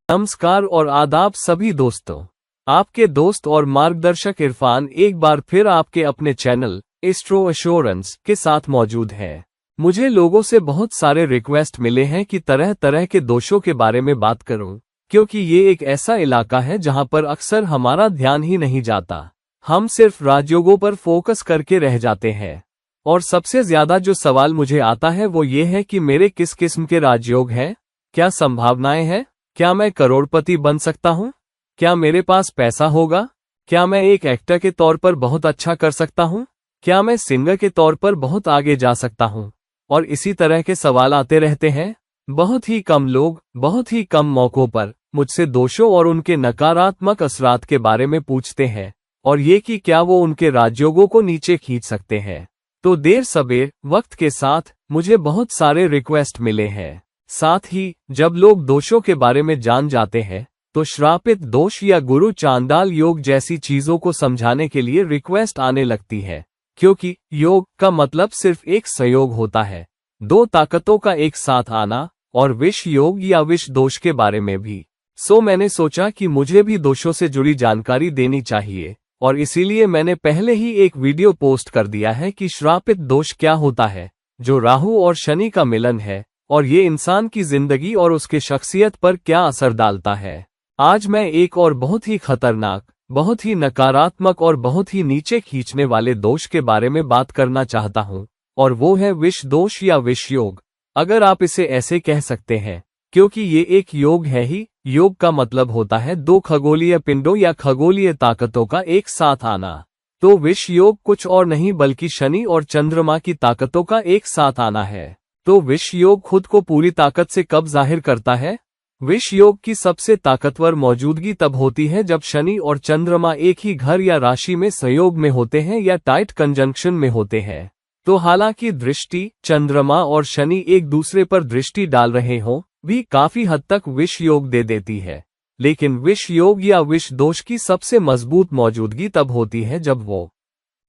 नमस्कार और आदाब सभी दोस्तों। आपके दोस्त और मार्गदर्शक इरफान एक बार फिर आपके अपने चैनल एस्ट्रो एश्योरेंस के साथ मौजूद है। मुझे लोगों से बहुत सारे रिक्वेस्ट मिले हैं कि तरह तरह के दोषों के बारे में बात करूं, क्योंकि ये एक ऐसा इलाका है जहां पर अक्सर हमारा ध्यान ही नहीं जाता। हम सिर्फ राजयोगों पर फोकस करके रह जाते हैं। और सबसे ज्यादा जो सवाल मुझे आता है वो ये है कि मेरे किस किस्म के राजयोग हैं, क्या संभावनाएं हैं, क्या मैं करोड़पति बन सकता हूं, क्या मेरे पास पैसा होगा, क्या मैं एक एक्टर के तौर पर बहुत अच्छा कर सकता हूं, क्या मैं सिंगर के तौर पर बहुत आगे जा सकता हूं। और इसी तरह के सवाल आते रहते हैं। बहुत ही कम लोग बहुत ही कम मौकों पर मुझसे दोषों और उनके नकारात्मक असरात के बारे में पूछते हैं, और ये कि क्या वो उनके राजयोगों को नीचे खींच सकते हैं। तो देर सबेर वक्त के साथ मुझे बहुत सारे रिक्वेस्ट मिले हैं। साथ ही जब लोग दोषों के बारे में जान जाते हैं तो श्रापित दोष या गुरु चांडाल योग जैसी चीजों को समझाने के लिए रिक्वेस्ट आने लगती है, क्योंकि योग का मतलब सिर्फ एक संयोग होता है, दो ताकतों का एक साथ आना, और विष योग या विष दोष के बारे में भी। सो मैंने सोचा कि मुझे भी दोषों से जुड़ी जानकारी देनी चाहिए, और इसीलिए मैंने पहले ही एक वीडियो पोस्ट कर दिया है कि श्रापित दोष क्या होता है, जो राहु और शनि का मिलन है, और ये इंसान की जिंदगी और उसके शख्सियत पर क्या असर डालता है। आज मैं एक और बहुत ही खतरनाक, बहुत ही नकारात्मक और बहुत ही नीचे खींचने वाले दोष के बारे में बात करना चाहता हूं, और वो है विष दोष या विष योग। अगर आप इसे ऐसे कह सकते हैं, क्योंकि ये एक योग है ही। योग का मतलब होता है दो खगोलीय पिंडों या खगोलीय ताकतों का एक साथ आना। तो विष योग कुछ और नहीं बल्कि शनि और चंद्रमा की ताकतों का एक साथ आना है। तो विष योग खुद को पूरी ताकत से कब जाहिर करता है? विष योग की सबसे ताकतवर मौजूदगी तब होती है जब शनि और चंद्रमा एक ही घर या राशि में संयोग में होते हैं या टाइट कंजंक्शन में होते हैं। तो हालांकि दृष्टि, चंद्रमा और शनि एक दूसरे पर दृष्टि डाल रहे हों, भी काफी हद तक विष योग दे देती है। लेकिन विष योग या विष दोष की सबसे मजबूत मौजूदगी तब होती है जब वो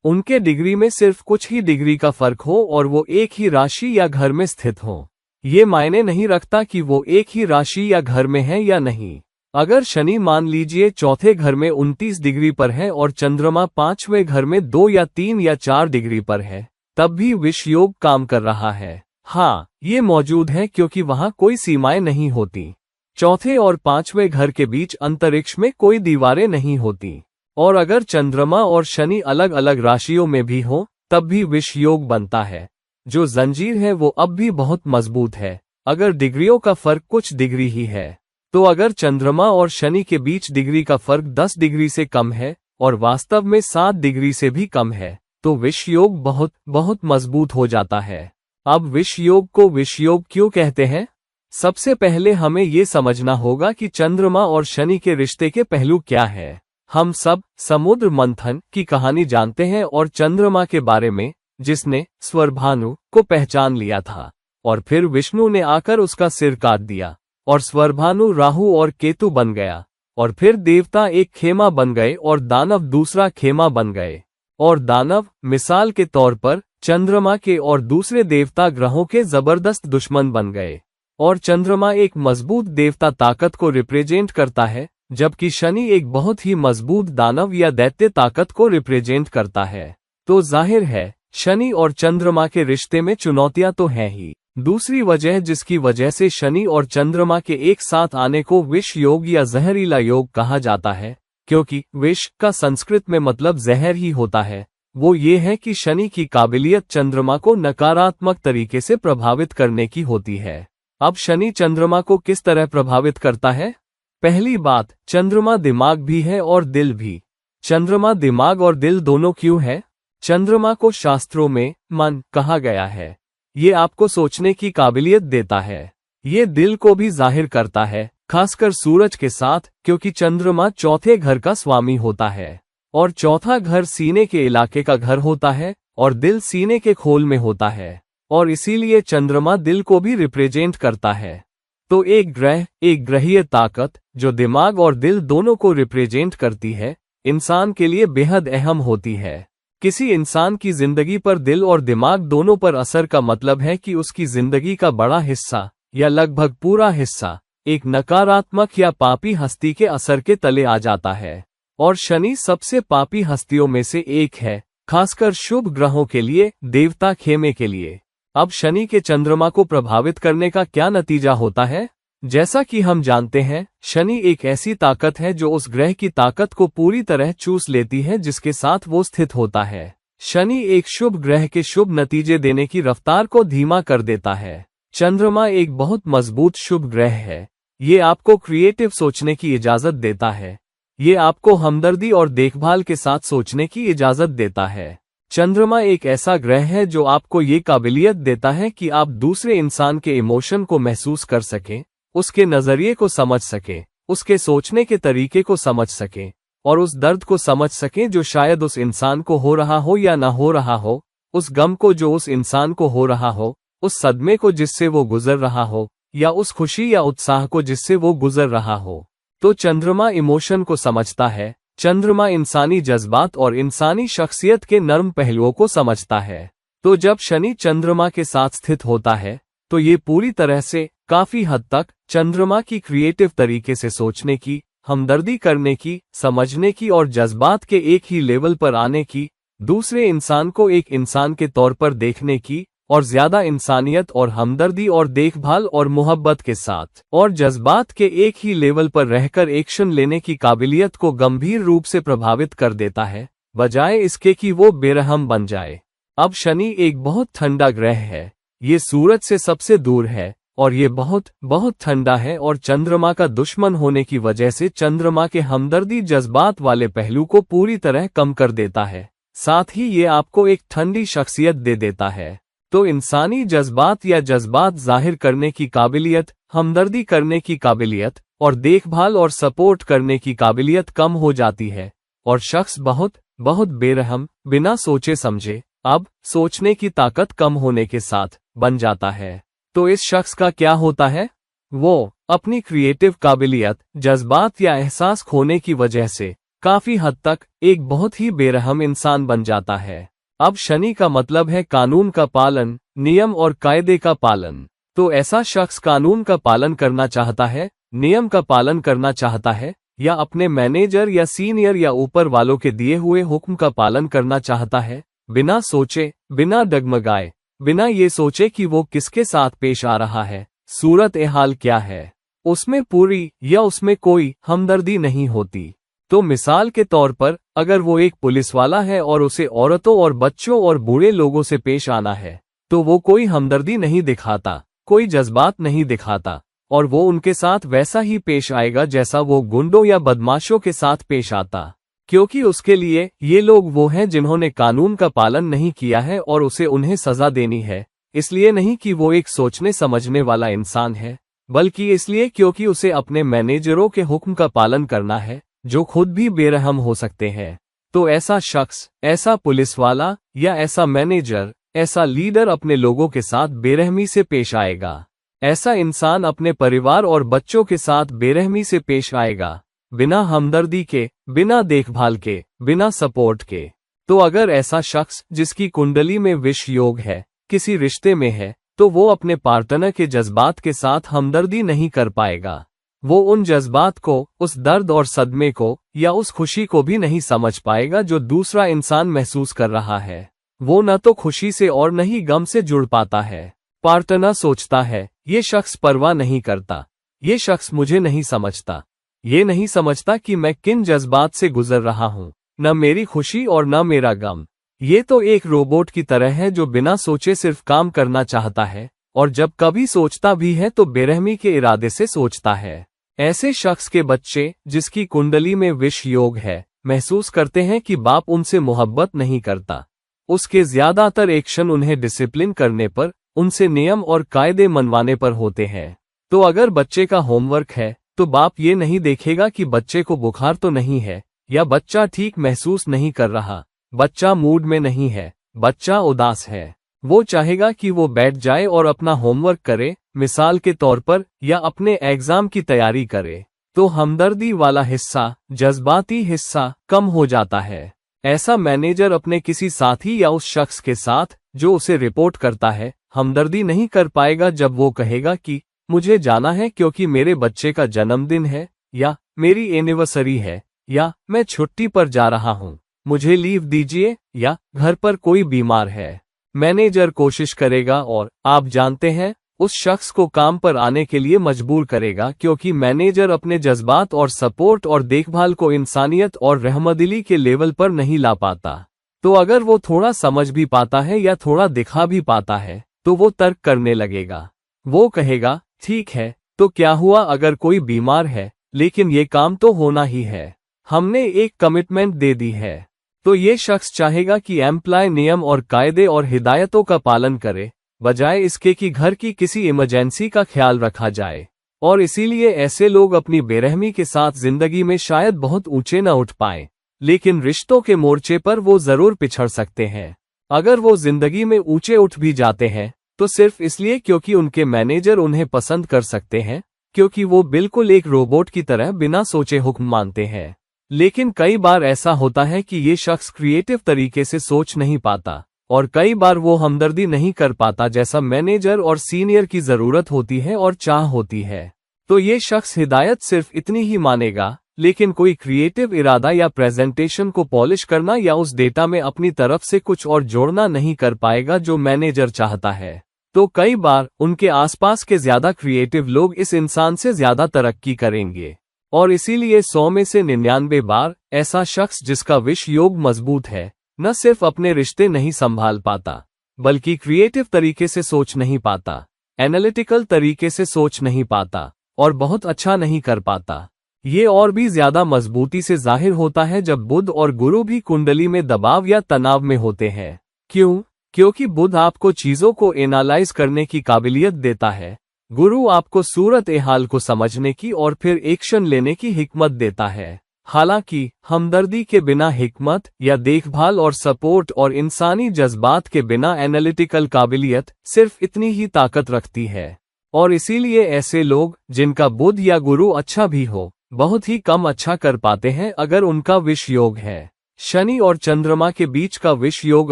उनके डिग्री में सिर्फ कुछ ही डिग्री का फर्क हो और वो एक ही राशि या घर में स्थित हो। ये मायने नहीं रखता कि वो एक ही राशि या घर में है या नहीं। अगर शनि मान लीजिए चौथे घर में 29 डिग्री पर है और चंद्रमा 5वें घर में 2 या 3 या 4 डिग्री पर है, तब भी विष योग काम कर रहा है। हाँ, ये मौजूद है क्योंकि वहां कोई सीमाएं नहीं होती। चौथे और 5वें घर के बीच अंतरिक्ष में कोई दीवारें नहीं होती। और अगर चंद्रमा और शनि अलग अलग राशियों में भी हो, तब भी विष योग बनता है। जो जंजीर है वो अब भी बहुत मजबूत है, अगर डिग्रियों का फर्क कुछ डिग्री ही है। तो अगर चंद्रमा और शनि के बीच डिग्री का फर्क 10 डिग्री से कम है और वास्तव में 7 डिग्री से भी कम है, तो विष योग बहुत बहुत मजबूत हो जाता है। अब विष योग को विष योग क्यों कहते हैं? सबसे पहले हमें ये समझना होगा कि चंद्रमा और शनि के रिश्ते के पहलू क्या है। हम सब समुद्र मंथन की कहानी जानते हैं और चंद्रमा के बारे में, जिसने स्वरभानु को पहचान लिया था, और फिर विष्णु ने आकर उसका सिर काट दिया, और स्वरभानु राहु और केतु बन गया, और फिर देवता एक खेमा बन गए और दानव दूसरा खेमा बन गए। और दानव मिसाल के तौर पर चंद्रमा के और दूसरे देवता ग्रहों के जबरदस्त दुश्मन बन गए। और चंद्रमा एक मजबूत देवता ताकत को रिप्रेजेंट करता है, जबकि शनि एक बहुत ही मजबूत दानव या दैत्य ताकत को रिप्रेजेंट करता है। तो जाहिर है शनि और चंद्रमा के रिश्ते में चुनौतियां तो हैं ही। दूसरी वजह जिसकी वजह से शनि और चंद्रमा के एक साथ आने को विष योग या जहरीला योग कहा जाता है, क्योंकि विष का संस्कृत में मतलब जहर ही होता है, वो ये है कि शनि की काबिलियत चंद्रमा को नकारात्मक तरीके से प्रभावित करने की होती है। अब शनि चंद्रमा को किस तरह प्रभावित करता है? पहली बात, चंद्रमा दिमाग भी है और दिल भी। चंद्रमा दिमाग और दिल दोनों क्यों है? चंद्रमा को शास्त्रों में मन कहा गया है। ये आपको सोचने की काबिलियत देता है। ये दिल को भी जाहिर करता है, खासकर सूरज के साथ, क्योंकि चंद्रमा चौथे घर का स्वामी होता है, और चौथा घर सीने के इलाके का घर होता है, और दिल सीने के खोल में होता है, और इसीलिए चंद्रमा दिल को भी रिप्रेजेंट करता है। तो एक ग्रह, एक ग्रहीय ताकत जो दिमाग और दिल दोनों को रिप्रेजेंट करती है, इंसान के लिए बेहद अहम होती है। किसी इंसान की जिंदगी पर दिल और दिमाग दोनों पर असर का मतलब है कि उसकी जिंदगी का बड़ा हिस्सा या लगभग पूरा हिस्सा एक नकारात्मक या पापी हस्ती के असर के तले आ जाता है। और शनि सबसे पापी हस्तियों में से एक है, खासकर शुभ ग्रहों के लिए, देवता खेमे के लिए। अब शनि के चंद्रमा को प्रभावित करने का क्या नतीजा होता है? जैसा कि हम जानते हैं, शनि एक ऐसी ताकत है जो उस ग्रह की ताकत को पूरी तरह चूस लेती है जिसके साथ वो स्थित होता है। शनि एक शुभ ग्रह के शुभ नतीजे देने की रफ्तार को धीमा कर देता है। चंद्रमा एक बहुत मजबूत शुभ ग्रह है। ये आपको क्रिएटिव सोचने की इजाजत देता है। ये आपको हमदर्दी और देखभाल के साथ सोचने की इजाजत देता है। चंद्रमा एक ऐसा ग्रह है जो आपको ये काबिलियत देता है कि आप दूसरे इंसान के इमोशन को महसूस कर सकें, उसके नजरिए को समझ सकें, उसके सोचने के तरीके को समझ सकें और उस दर्द को समझ सकें जो शायद उस इंसान को हो रहा हो या ना हो रहा हो, उस गम को जो उस इंसान को हो रहा हो, उस सदमे को जिससे वो गुजर रहा हो, या उस खुशी या उत्साह को जिससे वो गुजर रहा हो। तो चंद्रमा इमोशन को समझता है। चंद्रमा इंसानी जज्बात और इंसानी शख्सियत के नर्म पहलुओं को समझता है। तो जब शनि चंद्रमा के साथ स्थित होता है तो ये पूरी तरह से, काफी हद तक, चंद्रमा की क्रिएटिव तरीके से सोचने की, हमदर्दी करने की, समझने की और जज्बात के एक ही लेवल पर आने की, दूसरे इंसान को एक इंसान के तौर पर देखने की और ज्यादा इंसानियत और हमदर्दी और देखभाल और मोहब्बत के साथ और जज्बात के एक ही लेवल पर रहकर एक्शन लेने की काबिलियत को गंभीर रूप से प्रभावित कर देता है, बजाय इसके कि वो बेरहम बन जाए। अब शनि एक बहुत ठंडा ग्रह है। ये सूरज से सबसे दूर है और ये बहुत बहुत ठंडा है और चंद्रमा का दुश्मन होने की वजह से चंद्रमा के हमदर्दी जज्बात वाले पहलू को पूरी तरह कम कर देता है। साथ ही ये आपको एक ठंडी शख्सियत दे देता है। तो इंसानी जज्बात या जज्बात जाहिर करने की काबिलियत, हमदर्दी करने की काबिलियत और देखभाल और सपोर्ट करने की काबिलियत कम हो जाती है और शख्स बहुत बहुत बेरहम, बिना सोचे समझे, अब सोचने की ताकत कम होने के साथ बन जाता है। तो इस शख्स का क्या होता है? वो अपनी क्रिएटिव काबिलियत, जज्बात या एहसास खोने की वजह से काफी हद तक एक बहुत ही बेरहम इंसान बन जाता है। अब शनि का मतलब है कानून का पालन, नियम और कायदे का पालन। तो ऐसा शख्स कानून का पालन करना चाहता है, नियम का पालन करना चाहता है, या अपने मैनेजर या सीनियर या ऊपर वालों के दिए हुए हुक्म का पालन करना चाहता है, बिना सोचे, बिना डगमगाए, बिना ये सोचे कि वो किसके साथ पेश आ रहा है, सूरत ए हाल क्या है, उसमें पूरी या उसमें कोई हमदर्दी नहीं होती। तो मिसाल के तौर पर, अगर वो एक पुलिस वाला है और उसे औरतों और बच्चों और बूढ़े लोगों से पेश आना है, तो वो कोई हमदर्दी नहीं दिखाता, कोई जज्बात नहीं दिखाता और वो उनके साथ वैसा ही पेश आएगा जैसा वो गुंडों या बदमाशों के साथ पेश आता, क्योंकि उसके लिए ये लोग वो हैं जिन्होंने कानून का पालन नहीं किया है और उसे उन्हें सजा देनी है। इसलिए नहीं कि वो एक सोचने समझने वाला इंसान है, बल्कि इसलिए क्योंकि उसे अपने मैनेजरों के हुक्म का पालन करना है, जो खुद भी बेरहम हो सकते हैं। तो ऐसा शख्स, ऐसा पुलिस वाला या ऐसा मैनेजर, ऐसा लीडर अपने लोगों के साथ बेरहमी से पेश आएगा। ऐसा इंसान अपने परिवार और बच्चों के साथ बेरहमी से पेश आएगा, बिना हमदर्दी के, बिना देखभाल के, बिना सपोर्ट के। तो अगर ऐसा शख्स जिसकी कुंडली में विष योग है, किसी रिश्ते में है, तो वो अपने पार्टनर के जज्बात के साथ हमदर्दी नहीं कर पाएगा। वो उन जज्बात को, उस दर्द और सदमे को या उस खुशी को भी नहीं समझ पाएगा जो दूसरा इंसान महसूस कर रहा है। वो न तो खुशी से और न ही गम से जुड़ पाता है। पार्टनर सोचता है, ये शख्स परवाह नहीं करता, ये शख्स मुझे नहीं समझता, ये नहीं समझता कि मैं किन जज्बात से गुजर रहा हूँ, न मेरी खुशी और न मेरा गम। ये तो एक रोबोट की तरह है जो बिना सोचे सिर्फ काम करना चाहता है और जब कभी सोचता भी है तो बेरहमी के इरादे से सोचता है। ऐसे शख्स के बच्चे, जिसकी कुंडली में विष योग है, महसूस करते हैं कि बाप उनसे मोहब्बत नहीं करता। उसके ज्यादातर एक्शन उन्हें डिसिप्लिन करने पर, उनसे नियम और कायदे मनवाने पर होते हैं। तो अगर बच्चे का होमवर्क है, तो बाप ये नहीं देखेगा कि बच्चे को बुखार तो नहीं है, या बच्चा ठीक महसूस नहीं कर रहा, बच्चा मूड में नहीं है, बच्चा उदास है। वो चाहेगा कि वो बैठ जाए और अपना होमवर्क करे, मिसाल के तौर पर, या अपने एग्जाम की तैयारी करे। तो हमदर्दी वाला हिस्सा, जज्बाती हिस्सा कम हो जाता है। ऐसा मैनेजर अपने किसी साथी या उस शख्स के साथ जो उसे रिपोर्ट करता है, हमदर्दी नहीं कर पाएगा जब वो कहेगा कि मुझे जाना है क्योंकि मेरे बच्चे का जन्मदिन है, या मेरी एनिवर्सरी है, या मैं छुट्टी पर जा रहा हूँ, मुझे लीव दीजिए, या घर पर कोई बीमार है। मैनेजर कोशिश करेगा और आप जानते हैं उस शख्स को काम पर आने के लिए मजबूर करेगा, क्योंकि मैनेजर अपने जज्बात और सपोर्ट और देखभाल को इंसानियत और रहमदिली के लेवल पर नहीं ला पाता। तो अगर वो थोड़ा समझ भी पाता है या थोड़ा दिखा भी पाता है तो वो तर्क करने लगेगा। वो कहेगा, ठीक है, तो क्या हुआ अगर कोई बीमार है, लेकिन ये काम तो होना ही है, हमने एक कमिटमेंट दे दी है। तो ये शख्स चाहेगा कि एम्प्लॉय नियम और कायदे और हिदायतों का पालन करे, बजाय इसके कि घर की किसी इमरजेंसी का ख्याल रखा जाए। और इसीलिए ऐसे लोग अपनी बेरहमी के साथ जिंदगी में शायद बहुत ऊंचे न उठ पाएं, लेकिन रिश्तों के मोर्चे पर वो जरूर पिछड़ सकते हैं। अगर वो जिंदगी में ऊंचे उठ भी जाते हैं तो सिर्फ इसलिए क्योंकि उनके मैनेजर उन्हें पसंद कर सकते हैं, क्योंकि वो बिल्कुल एक रोबोट की तरह बिना सोचे हुक्म मानते हैं। लेकिन कई बार ऐसा होता है कि ये शख्स क्रिएटिव तरीके से सोच नहीं पाता, और कई बार वो हमदर्दी नहीं कर पाता जैसा मैनेजर और सीनियर की जरूरत होती है और चाह होती है। तो ये शख्स हिदायत सिर्फ इतनी ही मानेगा, लेकिन कोई क्रिएटिव इरादा या प्रेजेंटेशन को पॉलिश करना या उस डेटा में अपनी तरफ से कुछ और जोड़ना नहीं कर पाएगा जो मैनेजर चाहता है। तो कई बार उनके आसपास के ज्यादा क्रिएटिव लोग इस इंसान से ज्यादा तरक्की करेंगे, और इसीलिए 100 में से 99 बार ऐसा शख्स जिसका विश योग मजबूत है न सिर्फ अपने रिश्ते नहीं संभाल पाता, बल्कि क्रिएटिव तरीके से सोच नहीं पाता, एनालिटिकल तरीके से सोच नहीं पाता, और बहुत अच्छा नहीं कर पाता। ये और भी ज्यादा मजबूती से जाहिर होता है जब बुध और गुरु भी कुंडली में दबाव या तनाव में होते हैं। क्यों? क्योंकि बुध आपको चीजों को एनालाइज करने की काबिलियत देता है, गुरु आपको सूरत ए हाल को समझने की और फिर एक्शन लेने की हिकमत देता है। हालांकि हमदर्दी के बिना हिकमत या देखभाल और सपोर्ट और इंसानी जज्बात के बिना एनालिटिकल काबिलियत सिर्फ इतनी ही ताकत रखती है। और इसीलिए ऐसे लोग जिनका बुध या गुरु अच्छा भी हो, बहुत ही कम अच्छा कर पाते हैं अगर उनका विष योग है। शनि और चंद्रमा के बीच का विष योग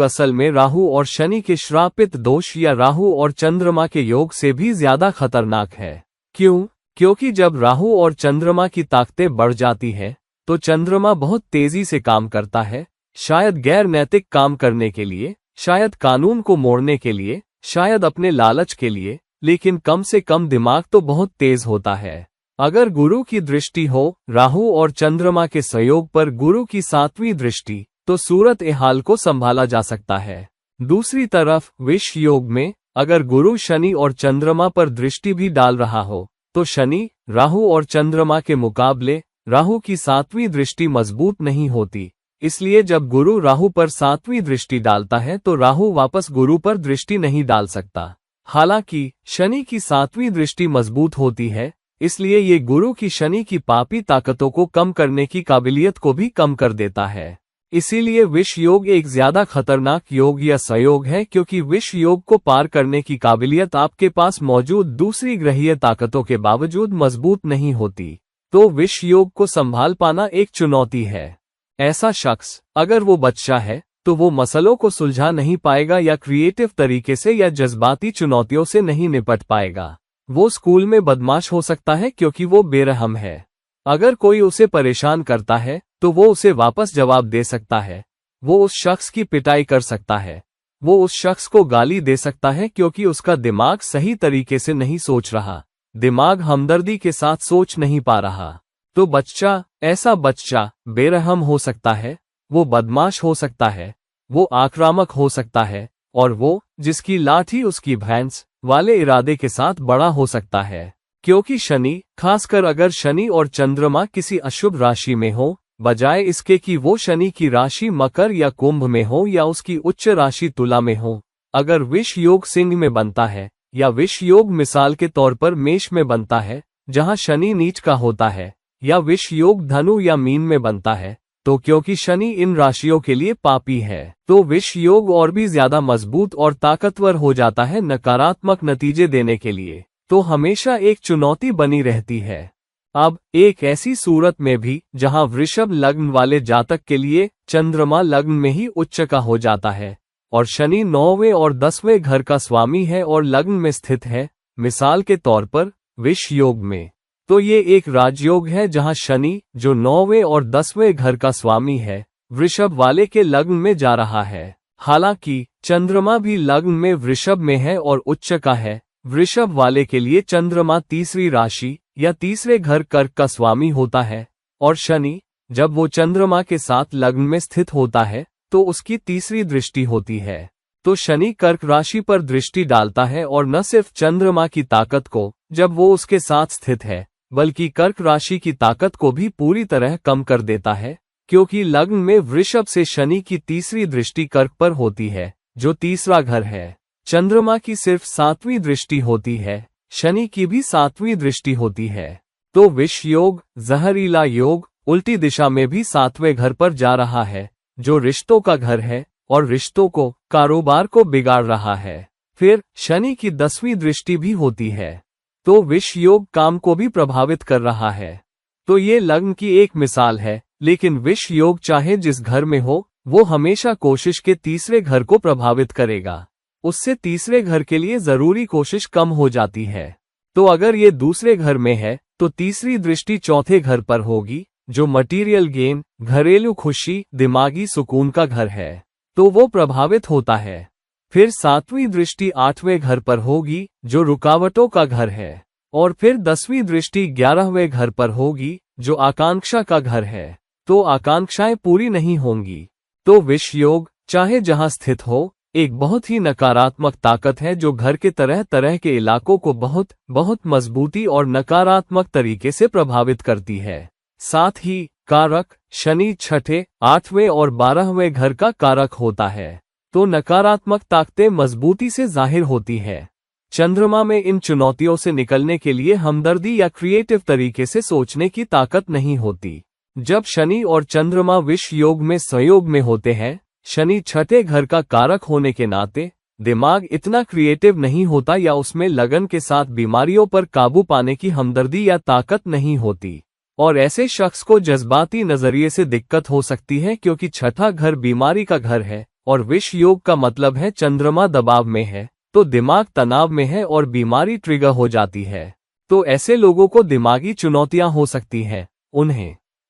असल में राहु और शनि के श्रापित दोष या राहु और चंद्रमा के योग से भी ज्यादा खतरनाक है। क्यों? क्योंकि जब राहु और चंद्रमा की ताकतें बढ़ जाती है तो चंद्रमा बहुत तेजी से काम करता है, शायद गैर नैतिक काम करने के लिए, शायद कानून को मोड़ने के लिए, शायद अपने लालच के लिए, लेकिन कम से कम दिमाग तो बहुत तेज होता है। अगर गुरु की दृष्टि हो, राहु और चंद्रमा के सहयोग पर गुरु की 7वीं दृष्टि, तो सूरत ए हाल को संभाला जा सकता है। दूसरी तरफ विष योग में अगर गुरु शनि और चंद्रमा पर दृष्टि भी डाल रहा हो तो शनि, राहु और चंद्रमा के मुकाबले राहु की 7वीं दृष्टि मजबूत नहीं होती। इसलिए जब गुरु राहु पर 7वीं दृष्टि डालता है तो राहु वापस गुरु पर दृष्टि नहीं डाल सकता। हालांकि शनि की 7वीं दृष्टि मजबूत होती है, इसलिए ये गुरु की शनि की पापी ताकतों को कम करने की काबिलियत को भी कम कर देता है। इसीलिए विष योग एक ज्यादा खतरनाक योग या संयोग है, क्योंकि विष योग को पार करने की काबिलियत आपके पास मौजूद दूसरी ग्रहीय ताकतों के बावजूद मजबूत नहीं होती। तो विष योग को संभाल पाना एक चुनौती है। ऐसा शख्स अगर वो बच्चा है तो वो मसलों को सुलझा नहीं पाएगा या क्रिएटिव तरीके से या जज्बाती चुनौतियों से नहीं निपट पाएगा। वो स्कूल में बदमाश हो सकता है क्योंकि वो बेरहम है। अगर कोई उसे परेशान करता है तो वो उसे वापस जवाब दे सकता है, वो उस शख्स की पिटाई कर सकता है, वो उस शख्स को गाली दे सकता है क्योंकि उसका दिमाग सही तरीके से नहीं सोच रहा, दिमाग हमदर्दी के साथ सोच नहीं पा रहा। तो बच्चा, ऐसा बच्चा बेरहम हो सकता है, वो बदमाश हो सकता है, वो आक्रामक हो सकता है, और वो जिसकी लाठी उसकी भैंस वाले इरादे के साथ बड़ा हो सकता है। क्योंकि शनि, खासकर अगर शनि और चंद्रमा किसी अशुभ राशि में हो, बजाय इसके कि वो शनि की राशि मकर या कुंभ में हो या उसकी उच्च राशि तुला में हो, अगर विष योग सिंह में बनता है या विष योग मिसाल के तौर पर मेष में बनता है जहां शनि नीच का होता है, या विष योग धनु या मीन में बनता है, तो क्योंकि शनि इन राशियों के लिए पापी है तो विष योग और भी ज्यादा मजबूत और ताकतवर हो जाता है नकारात्मक नतीजे देने के लिए। तो हमेशा एक चुनौती बनी रहती है। अब एक ऐसी सूरत में भी जहां वृषभ लग्न वाले जातक के लिए चंद्रमा लग्न में ही उच्च का हो जाता है और शनि 9वें और 10वें घर का स्वामी है और लग्न में स्थित है, मिसाल के तौर पर विष योग में। तो ये एक राजयोग है जहां शनि, जो 9वें और 10वें घर का स्वामी है, वृषभ वाले के लग्न में जा रहा है। हालांकि चंद्रमा भी लग्न में वृषभ में है और उच्च का है। वृषभ वाले के लिए चंद्रमा तीसरी राशि या तीसरे घर कर्क का स्वामी होता है, और शनि जब वो चंद्रमा के साथ लग्न में स्थित होता है तो उसकी तीसरी दृष्टि होती है। तो शनि कर्क राशि पर दृष्टि डालता है, और न सिर्फ चंद्रमा की ताकत को जब वो उसके साथ स्थित है, बल्कि कर्क राशि की ताकत को भी पूरी तरह कम कर देता है, क्योंकि लग्न में वृषभ से शनि की तीसरी दृष्टि कर्क पर होती है, जो तीसरा घर है। चंद्रमा की सिर्फ 7वीं दृष्टि होती है, शनि की भी 7वीं दृष्टि होती है। तो विष योग, जहरीला योग, उल्टी दिशा में भी 7वें घर पर जा रहा है, जो रिश्तों का घर है और रिश्तों को, कारोबार को बिगाड़ रहा है। फिर शनि की 10वीं दृष्टि भी होती है, तो विष योग काम को भी प्रभावित कर रहा है। तो ये लग्न की एक मिसाल है, लेकिन विष योग चाहे जिस घर में हो, वो हमेशा कोशिश के तीसरे घर को प्रभावित करेगा। उससे तीसरे घर के लिए जरूरी कोशिश कम हो जाती है। तो अगर ये दूसरे घर में है तो तीसरी दृष्टि चौथे घर पर होगी, जो मटीरियल गेन, घरेलू खुशी, दिमागी सुकून का घर है, तो वो प्रभावित होता है। फिर 7वीं दृष्टि 8वें घर पर होगी, जो रुकावटों का घर है, और फिर 10वीं दृष्टि 11वें घर पर होगी, जो आकांक्षा का घर है, तो आकांक्षाएं पूरी नहीं होंगी। तो विष योग चाहे जहां स्थित हो, एक बहुत ही नकारात्मक ताकत है जो घर के तरह तरह के इलाकों को बहुत बहुत मजबूती और नकारात्मक तरीके से प्रभावित करती है। साथ ही कारक शनि 6ठे, 8वें और 12वें घर का कारक होता है, तो नकारात्मक ताकतें मजबूती से जाहिर होती है। चंद्रमा में इन चुनौतियों से निकलने के लिए हमदर्दी या क्रिएटिव तरीके से सोचने की ताकत नहीं होती। जब शनि और चंद्रमा विष योग में संयोग में होते हैं, शनि 6ठे घर का कारक होने के नाते दिमाग इतना क्रिएटिव नहीं होता या उसमें लगन के साथ बीमारियों पर काबू पाने की हमदर्दी या ताकत नहीं होती, और ऐसे शख्स को जज्बाती नजरिए से दिक्कत हो सकती है, क्योंकि 6ठा घर बीमारी का घर है और विष योग का मतलब है चंद्रमा दबाव में है, तो दिमाग तनाव में है और बीमारी ट्रिगर हो जाती है। तो ऐसे लोगों को दिमागी चुनौतियां हो सकती हैं,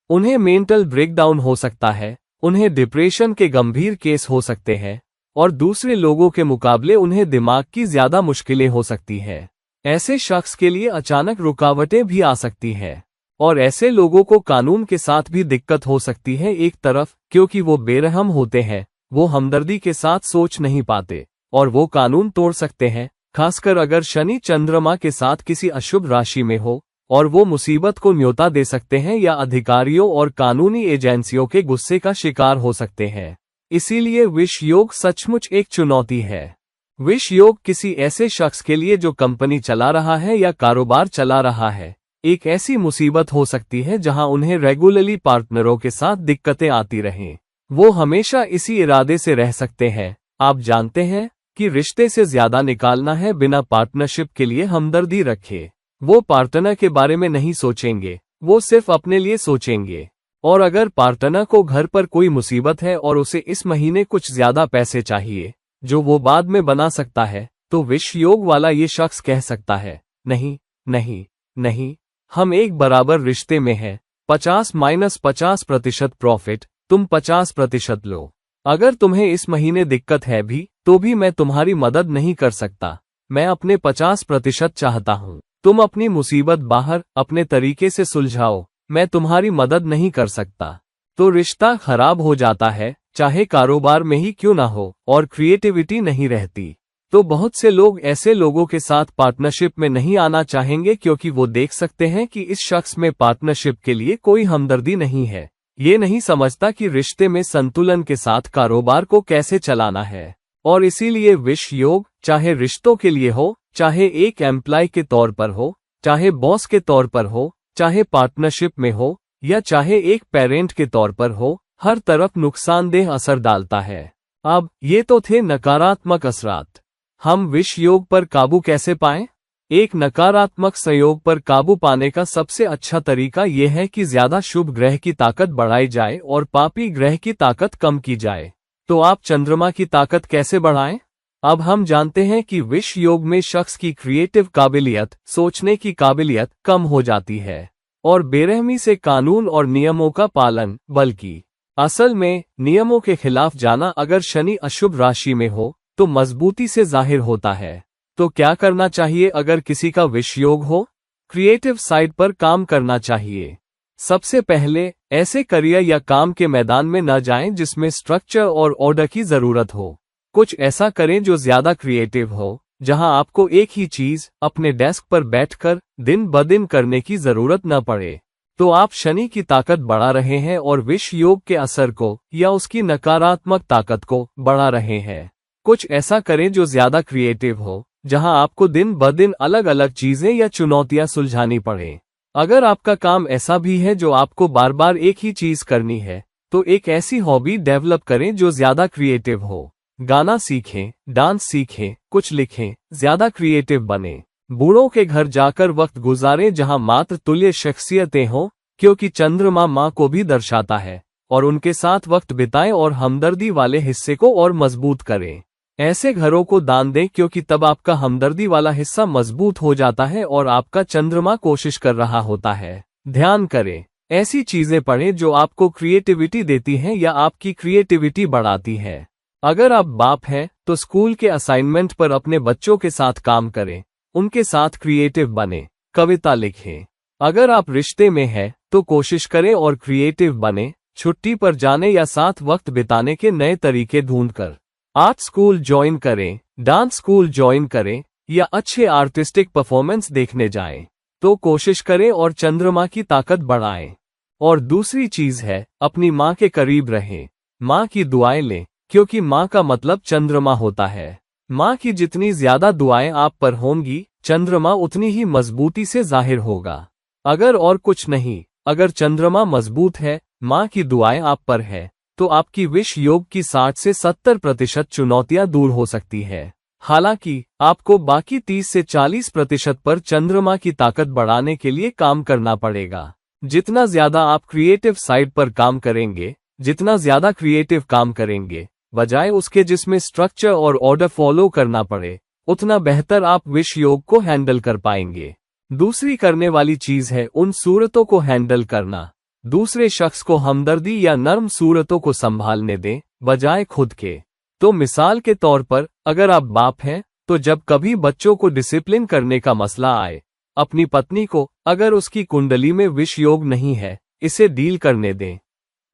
उन्हें मेंटल ब्रेकडाउन हो सकता है, उन्हें डिप्रेशन के गंभीर केस हो सकते हैं, और दूसरे लोगों के मुकाबले उन्हें दिमाग की ज्यादा मुश्किलें हो सकती हैं। ऐसे शख्स के लिए अचानक रुकावटें भी आ सकती हैं, और ऐसे लोगों को कानून के साथ भी दिक्कत हो सकती है। एक तरफ क्योंकि वो बेरहम होते हैं, वो हमदर्दी के साथ सोच नहीं पाते और वो कानून तोड़ सकते हैं, खासकर अगर शनि चंद्रमा के साथ किसी अशुभ राशि में हो, और वो मुसीबत को न्योता दे सकते हैं या अधिकारियों और कानूनी एजेंसियों के गुस्से का शिकार हो सकते हैं। इसीलिए विष योग सचमुच एक चुनौती है। विष योग किसी ऐसे शख्स के लिए जो कंपनी चला रहा है या कारोबार चला रहा है, एक ऐसी मुसीबत हो सकती है जहां उन्हें रेगुलरली पार्टनरों के साथ दिक्कतें आती रहें। वो हमेशा इसी इरादे से रह सकते हैं, आप जानते हैं, कि रिश्ते से ज्यादा निकालना है, बिना पार्टनरशिप के लिए हमदर्दी रखे। वो पार्टनर के बारे में नहीं सोचेंगे, वो सिर्फ अपने लिए सोचेंगे। और अगर पार्टनर को घर पर कोई मुसीबत है और उसे इस महीने कुछ ज्यादा पैसे चाहिए जो वो बाद में बना सकता है, तो विष योग वाला ये शख्स कह सकता है, नहीं नहीं नहीं, हम एक बराबर रिश्ते में हैं, 50-50% प्रॉफिट, तुम 50% लो। अगर तुम्हें इस महीने दिक्कत है भी, तो भी मैं तुम्हारी मदद नहीं कर सकता, मैं अपने 50% चाहता हूँ। तुम अपनी मुसीबत बाहर अपने तरीके से सुलझाओ, मैं तुम्हारी मदद नहीं कर सकता। तो रिश्ता खराब हो जाता है, चाहे कारोबार में ही क्यों ना हो, और क्रिएटिविटी नहीं रहती। तो बहुत से लोग ऐसे लोगों के साथ पार्टनरशिप में नहीं आना चाहेंगे, क्योंकि वो देख सकते हैं कि इस शख्स में पार्टनरशिप के लिए कोई हमदर्दी नहीं है। ये नहीं समझता कि रिश्ते में संतुलन के साथ कारोबार को कैसे चलाना है। और इसीलिए विष योग चाहे रिश्तों के लिए हो, चाहे एक एम्प्लॉय के तौर पर हो, चाहे बॉस के तौर पर हो, चाहे पार्टनरशिप में हो, या चाहे एक पेरेंट के तौर पर हो, हर तरफ नुकसानदेह असर डालता है। अब ये तो थे नकारात्मक असरात। हम विष योग पर काबू कैसे पाएं? एक नकारात्मक संयोग पर काबू पाने का सबसे अच्छा तरीका यह है कि ज्यादा शुभ ग्रह की ताकत बढ़ाई जाए और पापी ग्रह की ताकत कम की जाए। तो आप चंद्रमा की ताकत कैसे बढ़ाएं? अब हम जानते हैं कि विष योग में शख्स की क्रिएटिव काबिलियत, सोचने की काबिलियत कम हो जाती है और बेरहमी से कानून और नियमों का पालन, बल्कि असल में नियमों के खिलाफ जाना अगर शनि अशुभ राशि में हो तो मजबूती से जाहिर होता है। तो क्या करना चाहिए अगर किसी का विष योग हो? क्रिएटिव साइड पर काम करना चाहिए। सबसे पहले ऐसे करियर या काम के मैदान में न जाएं जिसमें स्ट्रक्चर और ऑर्डर की जरूरत हो। कुछ ऐसा करें जो ज्यादा क्रिएटिव हो, जहां आपको एक ही चीज अपने डेस्क पर बैठकर दिन ब दिन करने की जरूरत न पड़े। तो आप शनि की ताकत बढ़ा रहे हैं और विष योग के असर को या उसकी नकारात्मक ताकत को बढ़ा रहे हैं। कुछ ऐसा करें जो ज्यादा क्रिएटिव हो, जहां आपको दिन ब दिन अलग अलग चीजें या चुनौतियां सुलझानी पड़े। अगर आपका काम ऐसा भी है जो आपको बार बार एक ही चीज करनी है, तो एक ऐसी हॉबी डेवलप करें जो ज्यादा क्रिएटिव हो। गाना सीखें, डांस सीखें, कुछ लिखें, ज्यादा क्रिएटिव बने। बूढ़ों के घर जाकर वक्त गुजारें जहां मात्र तुल्य शख्सियतें हों, क्योंकि चंद्रमा माँ को भी दर्शाता है, और उनके साथ वक्त बिताएं और हमदर्दी वाले हिस्से को और मजबूत करें। ऐसे घरों को दान दें क्योंकि तब आपका हमदर्दी वाला हिस्सा मजबूत हो जाता है और आपका चंद्रमा कोशिश कर रहा होता है। ध्यान करें, ऐसी चीजें पढ़ें जो आपको क्रिएटिविटी देती हैं या आपकी क्रिएटिविटी बढ़ाती है। अगर आप बाप हैं तो स्कूल के असाइनमेंट पर अपने बच्चों के साथ काम करें, उनके साथ क्रिएटिव बने, कविता लिखें। अगर आप रिश्ते में हैं तो कोशिश करें और क्रिएटिव बने, छुट्टी पर जाने या साथ वक्त बिताने के नए तरीके ढूंढकर। आर्ट स्कूल ज्वाइन करें, डांस स्कूल ज्वाइन करें या अच्छे आर्टिस्टिक परफॉर्मेंस देखने जाएं। तो कोशिश करें और चंद्रमा की ताकत बढ़ाएं। और दूसरी चीज है, अपनी माँ के करीब रहें, माँ की दुआएं लें, क्योंकि माँ का मतलब चंद्रमा होता है। माँ की जितनी ज्यादा दुआएं आप पर होंगी, चंद्रमा उतनी ही मजबूती से जाहिर होगा। अगर और कुछ नहीं, अगर चंद्रमा मजबूत है, माँ की दुआएं आप पर है, तो आपकी विष योग की 60 से 70% चुनौतियां दूर हो सकती है। हालांकि आपको बाकी 30 से 40% पर चंद्रमा की ताकत बढ़ाने के लिए काम करना पड़ेगा। जितना ज्यादा आप क्रिएटिव साइड पर काम करेंगे, जितना ज्यादा क्रिएटिव काम करेंगे, बजाय उसके जिसमें स्ट्रक्चर और ऑर्डर फॉलो करना पड़े, उतना बेहतर आप विष योग को हैंडल कर पाएंगे। दूसरी करने वाली चीज है उन सूरतों को हैंडल करना। दूसरे शख्स को हमदर्दी या नर्म सूरतों को संभालने दें, बजाय खुद के। तो मिसाल के तौर पर, अगर आप बाप हैं, तो जब कभी बच्चों को डिसिप्लिन करने का मसला आए, अपनी पत्नी को, अगर उसकी कुंडली में विष योग नहीं है, इसे डील करने दें।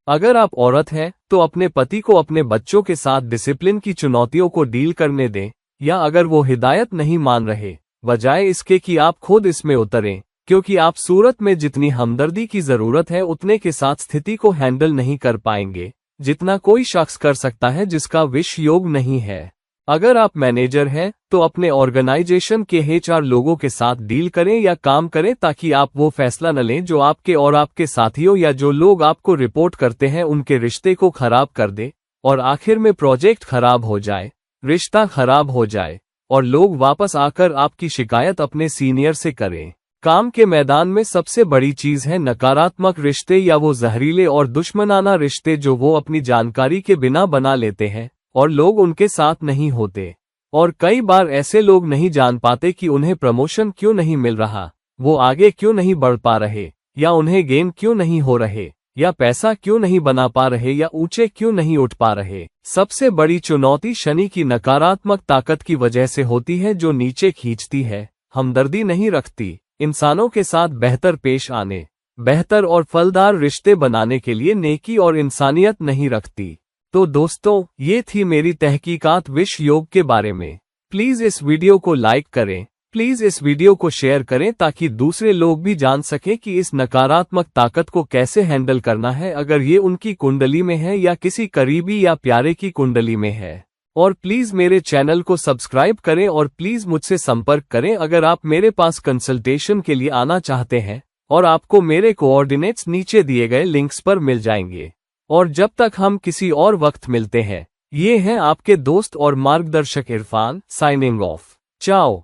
अगर आप औरत हैं, तो अपने पति को अपने बच्चों के साथ डिसिप्लिन की चुनौतियों को डील करने दें, या अगर वो हिदायत नहीं मान रहे, बजाय इसके कि आप खुद इसमें उतरें, क्योंकि आप सूरत में जितनी हमदर्दी की जरूरत है उतने के साथ स्थिति को हैंडल नहीं कर पाएंगे, जितना कोई शख्स कर सकता है जिसका विष योग नहीं है। अगर आप मैनेजर हैं, तो अपने ऑर्गेनाइजेशन के HR लोगों के साथ डील करें या काम करें ताकि आप वो फैसला न लें जो आपके और आपके साथियों या जो लोग आपको रिपोर्ट करते हैं उनके रिश्ते को खराब कर दे, और आखिर में प्रोजेक्ट खराब हो जाए, रिश्ता खराब हो जाए, और लोग वापस आकर आपकी शिकायत अपने सीनियर से करें। काम के मैदान में सबसे बड़ी चीज है नकारात्मक रिश्ते या वो जहरीले और दुश्मनाना रिश्ते जो वो अपनी जानकारी के बिना बना लेते हैं और लोग उनके साथ नहीं होते। और कई बार ऐसे लोग नहीं जान पाते कि उन्हें प्रमोशन क्यों नहीं मिल रहा, वो आगे क्यों नहीं बढ़ पा रहे, या उन्हें गेन क्यों नहीं हो रहे, या पैसा क्यों नहीं बना पा रहे, या ऊंचे क्यों नहीं उठ पा रहे। सबसे बड़ी चुनौती शनि की नकारात्मक ताकत की वजह से होती है जो नीचे खींचती है, हमदर्दी नहीं रखती, इंसानों के साथ बेहतर पेश आने, बेहतर और फलदार रिश्ते बनाने के लिए नेकी और इंसानियत नहीं रखती। तो दोस्तों, ये थी मेरी तहकीकात विष योग के बारे में। प्लीज इस वीडियो को लाइक करें, प्लीज इस वीडियो को शेयर करें ताकि दूसरे लोग भी जान सकें कि इस नकारात्मक ताकत को कैसे हैंडल करना है अगर ये उनकी कुंडली में है या किसी करीबी या प्यारे की कुंडली में है। और प्लीज मेरे चैनल को सब्सक्राइब करें और प्लीज मुझसे संपर्क करें अगर आप मेरे पास कंसल्टेशन के लिए आना चाहते हैं, और आपको मेरे कोऑर्डिनेट्स नीचे दिए गए लिंक्स पर मिल जाएंगे। और जब तक हम किसी और वक्त मिलते हैं, ये हैं आपके दोस्त और मार्गदर्शक इरफान, साइनिंग ऑफ। चाओ।